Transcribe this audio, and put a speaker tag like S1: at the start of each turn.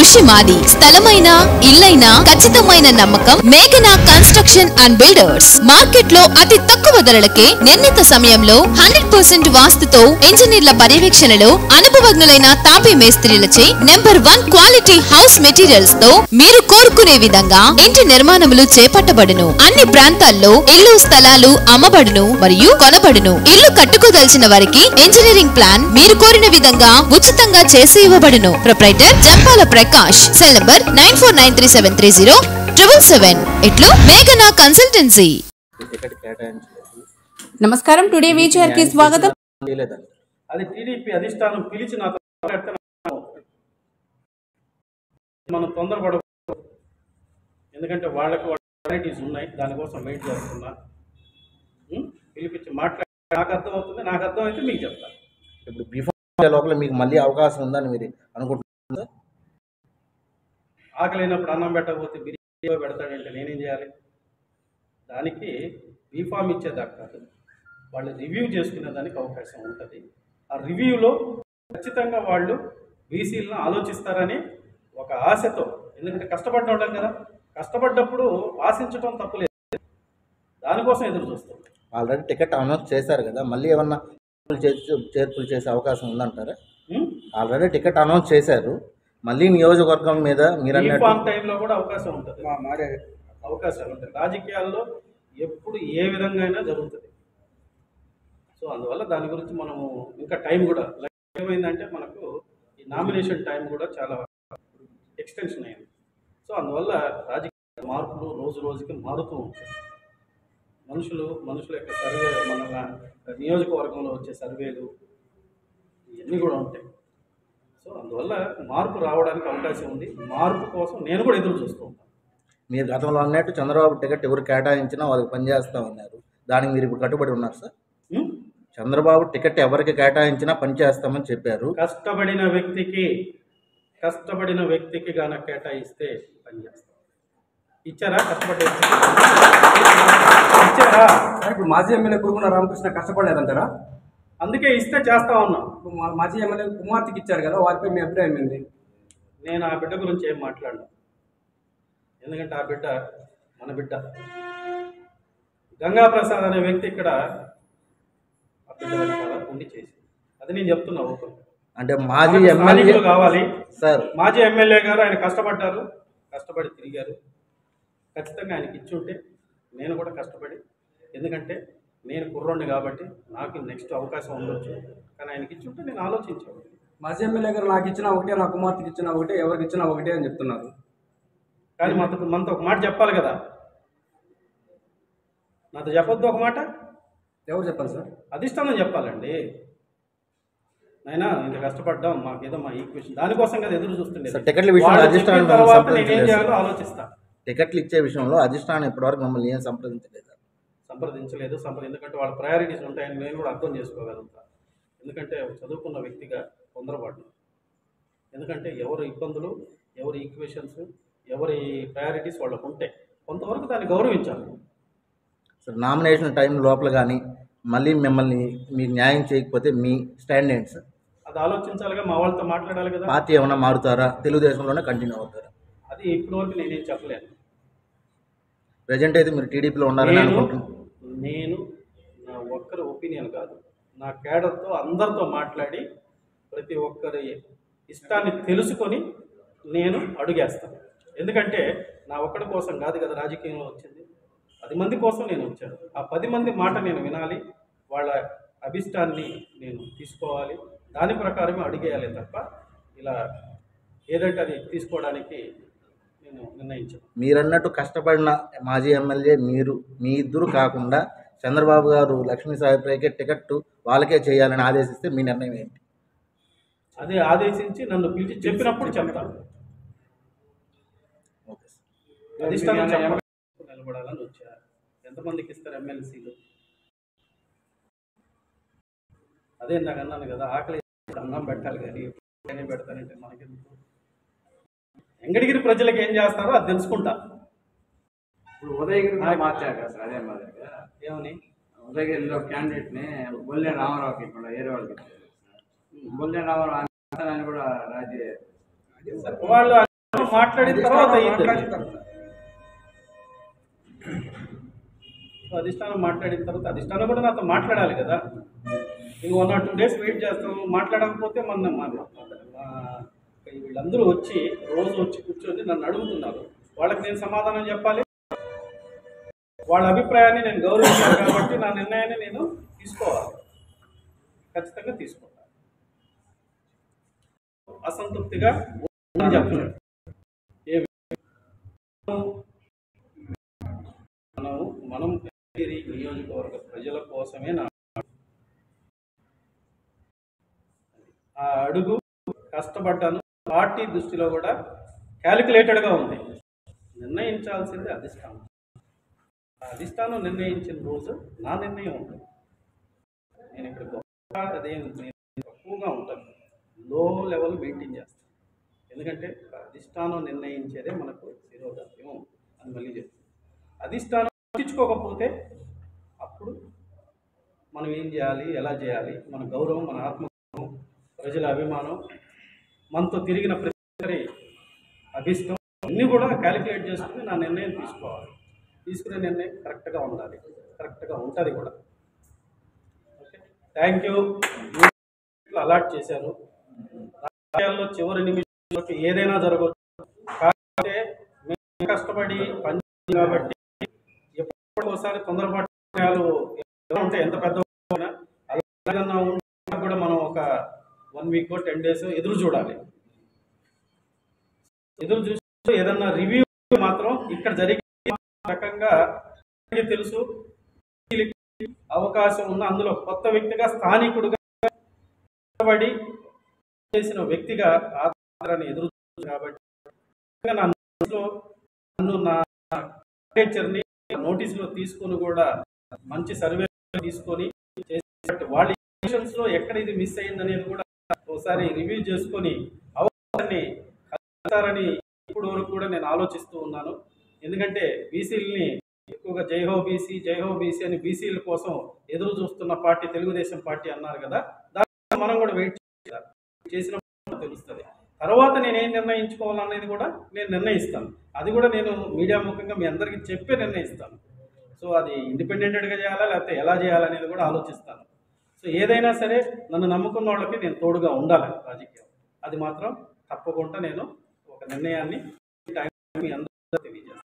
S1: కృషి మాది. స్థలమైన ఇల్లైనా ఖచ్చితమైన నమ్మకం మేఘనా కన్స్ట్రక్షన్ అండ్ బిల్డర్స్. మార్కెట్ లో అతి తక్కువ ధరలకే నిర్ణీత సమయంలో 100% వాస్తుతో ఇంజనీర్ల పర్యవేక్షణలో అనుభవజ్ఞులైన తాపీ మేస్త్రీలచే నెంబర్ 1 క్వాలిటీ హౌస్ మెటీరియల్స్ తో మీరు కోరుకునే విధంగా ఇంటి నిర్మాణములు చేపట్టబడును. అన్ని ప్రాంతాల్లో ఇల్లు స్థలాలు అమ్మబడును మరియు కొనబడును. ఇల్లు కట్టుకోదలిచిన వారికి ఇంజనీరింగ్ ప్లాన్ మీరు కోరిన విధంగా ఉచితంగా చేసి ఇవ్వబడును. Proprietor Jampala Prakash. Cell number 9493307777. ఇట్లు మేఘనా కన్సల్టెన్సీ.
S2: నమస్కారం. టుడే వీచర్ కి స్వాగతం.
S3: అది టీడీపీ అధిష్టానం పిలిచి నాతో మనం తొందరపడకూడదు, ఎందుకంటే వాళ్ళకి వెరైటీస్ ఉన్నాయి, దానికోసం వెయిట్ చేస్తున్నా. పిలిపించి మాట్లాడి నాకు అర్థమవుతుంది, నాకు అర్థమైతే మీకు చెప్తాను.
S4: ఇప్పుడు బీఫామ్ లోపల మీకు మళ్ళీ అవకాశం ఉందని మీరు అనుకుంటున్నారు?
S3: ఆకలినప్పుడు అన్నం పెట్టకపోతే బిర్యానీ పెడతాడంటే నేనేం చేయాలి? దానికి బీఫామ్ ఇచ్చేదాకా కాదు, వాళ్ళు రివ్యూ చేసుకునే దానికి అవకాశం ఉంటుంది. ఆ రివ్యూలో ఖచ్చితంగా వాళ్ళు బీసీలను ఆలోచిస్తారని ఒక ఆశతో, ఎందుకంటే కష్టపడ్డ ఉంటాం కదా, కష్టపడ్డప్పుడు ఆశించడం తప్పులేదు, దానికోసం ఎదురు చూస్తాం.
S4: ఆల్రెడీ టికెట్ అనౌన్స్ చేశారు కదా, మళ్ళీ ఏమన్నా చేర్పులు చేసే అవకాశం ఉందంటారా? ఆల్రెడీ టికెట్ అనౌన్స్ చేశారు, మళ్ళీ నియోజకవర్గం మీద మీరు
S3: బీఫామ్ టైంలో కూడా అవకాశం ఉంటుంది, అవకాశాలు ఉంటాయి. రాజకీయాల్లో ఎప్పుడు ఏ విధంగా అయినా జరుగుతుంది. సో అందువల్ల దాని గురించి మనము ఇంకా టైం కూడా ఏమైందంటే మనకు ఈ నామినేషన్ టైం కూడా చాలా ఎక్స్టెన్షన్ అయింది. సో అందువల్ల రాజకీయ మార్పులు రోజు రోజుకి మారుతూ ఉంటాయి. మనుషుల యొక్క సర్వే, మన నియోజకవర్గంలో వచ్చే సర్వేలు ఇవన్నీ కూడా ఉంటాయి. సో అందువల్ల మార్పు రావడానికి అవకాశం ఉంది. మార్పు కోసం నేను కూడా ఎదురు చూస్తూ ఉంటాను.
S4: మీరు గతంలో అన్నట్టు చంద్రబాబు టికెట్ ఎవరు కేటాయించినా వాళ్ళకి పనిచేస్తామన్నారు, దానికి మీరు ఇప్పుడు కట్టుబడి ఉన్నారు సార్? చంద్రబాబు టికెట్ ఎవరికి కేటాయించినా పనిచేస్తామని చెప్పారు.
S3: కష్టపడిన వ్యక్తికి గాన కేటాయిస్తే పనిచేస్తాం. ఇచ్చారా? కష్టపడే ఇచ్చారా?
S5: ఇప్పుడు మాజీ ఎమ్మెల్యే కురుగున రామకృష్ణ కష్టపడలేదంటారా?
S3: అందుకే ఇస్తే చేస్తా ఉన్నాం.
S5: మాజీ ఎమ్మెల్యే కుమార్తెకి ఇచ్చారు కదా, వారిపై మీ అభిప్రాయం ఏంది?
S3: నేను ఆ బిడ్డ గురించి ఏం మాట్లాడను, ఎందుకంటే ఆ బిడ్డ మన బిడ్డ. గంగాప్రసాద్ అనే వ్యక్తి ఇక్కడ ఆ బిడ్డ వెనకాల ఉండి చేసి, అది నేను చెప్తున్నా.
S4: అంటే మాజీ ఎమ్మెల్యే
S3: కావాలి
S4: సార్,
S3: మాజీ ఎమ్మెల్యే గారు ఆయన కష్టపడ్డారు, కష్టపడి తిరిగారు. ఖచ్చితంగా ఆయనకి ఇచ్చి ఉంటే నేను కూడా కష్టపడి, ఎందుకంటే నేను కుర్రోడిని కాబట్టి నాకు నెక్స్ట్ అవకాశం ఉండొచ్చు, కానీ ఆయనకి ఇచ్చి ఉంటే నేను ఆలోచించాను.
S5: మాజీ ఎమ్మెల్యే గారు నాకు ఇచ్చినా ఒకటే, నా కుమార్తెకి ఇచ్చినా ఒకటే, ఎవరికి ఇచ్చినా ఒకటే అని చెప్తున్నారు.
S3: కానీ మనతో ఒక మాట చెప్పాలి కదా, నాతో చెప్పొద్దు ఒక మాట.
S5: ఎవరు చెప్పాలి సార్?
S3: అధిష్టానం చెప్పాలండి. నైనా ఇంత కష్టపడ్డాం, మాకేదో మా ఈక్వేషన్ దానికోసం కదా ఎదురు చూస్తుండే.
S4: టికెట్ల విషయంలో అధిష్టానం
S3: తర్వాత నేనేం చేయాలో ఆలోచిస్తా.
S4: టికెట్లు ఇచ్చే విషయంలో అధిష్టానం ఇప్పటివరకు మమ్మల్ని ఏం సంప్రదించలేదు.
S3: ఎందుకంటే వాళ్ళ ప్రయారిటీస్ ఉంటాయని నేను కూడా అర్థం చేసుకోగలుగుతా. ఎందుకంటే చదువుకున్న వ్యక్తిగా తొందరపడ్డా, ఎందుకంటే ఎవరి ఇబ్బందులు, ఎవరి ఈక్వేషన్స్, ఎవరి ప్రయారిటీస్ వాళ్ళకు ఉంటాయి, కొంతవరకు దాన్ని గౌరవించాలి.
S4: సార్, నామినేషన్ టైం లోపల కానీ మళ్ళీ మిమ్మల్ని మీకు న్యాయం చేయకపోతే మీ స్టాండ్ ఏంటి సార్?
S3: అది ఆలోచించాలిగా, మా వాళ్ళతో మాట్లాడాలి కదా.
S4: పార్టీ ఏమైనా మారుతారా? తెలుగుదేశంలోనే కంటిన్యూ అవుతారా?
S3: అది ఇప్పటివరకు నేనేం చెప్పలేను.
S4: ప్రజెంట్ అయితే మీరు టీడీపీలో ఉన్నారని అనుకుంటున్నాను.
S3: నేను నా ఒక్కరి ఒపీనియన్ కాదు, నా కేడర్తో అందరితో మాట్లాడి ప్రతి ఒక్కరి ఇష్టాన్ని తెలుసుకొని నేను అడుగేస్తాను. ఎందుకంటే నా ఒక్కడి కోసం కాదు కదా రాజకీయంలో వచ్చింది, 10 మంది కోసం నేను వచ్చాను. ఆ 10 మంది మాట నేను వినాలి, వాళ్ళ అభిష్టాన్ని నేను తీసుకోవాలి, దాని ప్రకారమే అడిగేయాలి తప్ప ఇలా ఏదంటే అది తీసుకోవడానికి నేను నిర్ణయించాను.
S4: మీరన్నట్టు కష్టపడిన మాజీ ఎమ్మెల్యే మీరు, మీ ఇద్దరు కాకుండా చంద్రబాబు గారు లక్ష్మీ సాయిప్రాయ్కే టికెట్ వాళ్ళకే చేయాలని ఆదేశిస్తే మీ నిర్ణయం ఏంటి?
S3: అదే ఆదేశించి నన్ను పిలిచి చెప్పినప్పుడు చెప్తాను. అధిష్టానం నిలబడాలని వచ్చా. ఎంతమందికి ఇస్తారు ఎమ్మెల్సీలు? అదే నాకు అన్నాను కదా, ఆకలి అన్నం పెట్టాలి కానీ పెడతానంటే మనకెందుకు? వెంకటగిరి ప్రజలకు ఏం చేస్తారో అది తెలుసుకుంటా.
S5: ఇప్పుడు ఉదయగిరి మార్చారు కదా సార్, అదే మాదిరిగా
S3: ఏమని
S5: ఉదయగిరిలో క్యాండిడేట్ని బొల్లె రామారావుకి ఇక్కడ ఏరే వాళ్ళకి ఇచ్చారు. బొల్లె రామారావు కూడా రాజీ
S3: వాళ్ళు మాట్లాడిన తర్వాత అధిష్టానం మాట్లాడిన తర్వాత అధిష్టానం కూడా నాతో మాట్లాడాలి కదా. ఇంక 1 or 2 days వెయిట్ చేస్తాము. మాట్లాడకపోతే వీళ్ళందరూ వచ్చి రోజు వచ్చి కూర్చొని నన్ను అడుగుతున్నారు. వాళ్ళకి నేను సమాధానం చెప్పాలి. వాళ్ళ అభిప్రాయాన్ని నేను గౌరవించాను కాబట్టి నా నిర్ణయాన్ని నేను తీసుకోవాలి, ఖచ్చితంగా తీసుకుంటాను. అసంతృప్తిగా చెప్తున్నాడు. మనం నియోజకవర్గ ప్రజల కోసమే ఆ అడుగు కష్టపడ్డాను. పార్టీ దృష్టిలో కూడా క్యాలిక్యులేటెడ్గా ఉంది. నిర్ణయించాల్సింది అధిష్టానం. అధిష్టానం నిర్ణయించిన రోజు నా నిర్ణయం ఉంటుంది. నేను ఇక్కడ తక్కువగా ఉంటాను, లో లెవెల్ మెయింటైన్ చేస్తాను. ఎందుకంటే అధిష్టానం నిర్ణయించేదే మనకు శిరోధార్యం అని మళ్ళీ చెప్తాను. అధిష్టానం పట్టించుకోకపోతే అప్పుడు మనం ఏం చేయాలి, ఎలా చేయాలి, మన గౌరవం, మన ఆత్మగౌరవం, ప్రజల అభిమానం, మనతో తిరిగిన ప్రతి అభిష్టం అన్నీ కూడా క్యాలిక్యులేట్ చేసుకుని నా నిర్ణయం తీసుకోవాలి. తీసుకునే నిర్ణయం కరెక్ట్గా ఉండాలి, కరెక్ట్గా ఉంటుంది కూడా. Okay, thank you. అలాట్ చేశారు. రాజకీయాల్లో చివరి నిమిషంలోకి ఏదైనా జరగవచ్చు. కాకపోతే మేము కష్టపడి పని కాబట్టి ఎప్పుడోసారి తొందరపాటు నిర్ణయాలు ఉంటాయి. ఎంత పెద్ద అలాగన్నా కూడా మనం ఒక 1 week 10 days ఎదురు చూడాలి. ఎదురు చూసి ఏదన్నా రివ్యూ మాత్రం ఇక్కడ జరిగే రకంగా తెలుసు, అవకాశం ఉన్న అందులో కొత్త వ్యక్తిగా స్థానికుడుగా కష్టపడి చేసిన వ్యక్తిగా ఆధారాన్ని ఎదురు కాబట్టి నన్ను నా ని నోటీసులో తీసుకొని కూడా మంచి సర్వే తీసుకొని వాళ్ళ లో ఎక్కడ ఇది మిస్ అయింది అనేది కూడా ఒకసారి రివ్యూ చేసుకొని అవకాశాన్ని కలుగుతారని ఇప్పుడు వరకు కూడా నేను ఆలోచిస్తూ ఉన్నాను. ఎందుకంటే బీసీలని ఎక్కువగా జైహో బీసీ అని బీసీల కోసం ఎదురు చూస్తున్న పార్టీ తెలుగుదేశం పార్టీ అన్నారు కదా. దాన్ని మనం కూడా వెయిట్ చేసిన తెలుస్తుంది. తర్వాత నేను ఏం నిర్ణయించుకోవాలనేది కూడా నేను నిర్ణయిస్తాను. అది కూడా నేను మీడియా ముఖంగా మీ అందరికీ చెప్పే నిర్ణయిస్తాను. సో అది ఇండిపెండెంట్గా చేయాలా లేకపోతే ఎలా చేయాలనేది కూడా ఆలోచిస్తాను. సో ఏదైనా సరే నన్ను నమ్ముకున్న వాళ్ళకి నేను తోడుగా ఉండాలి రాజకీయం. అది మాత్రం తప్పకుండా నేను ఒక నిర్ణయాన్ని మీ అందరూ తెలియజేస్తాను.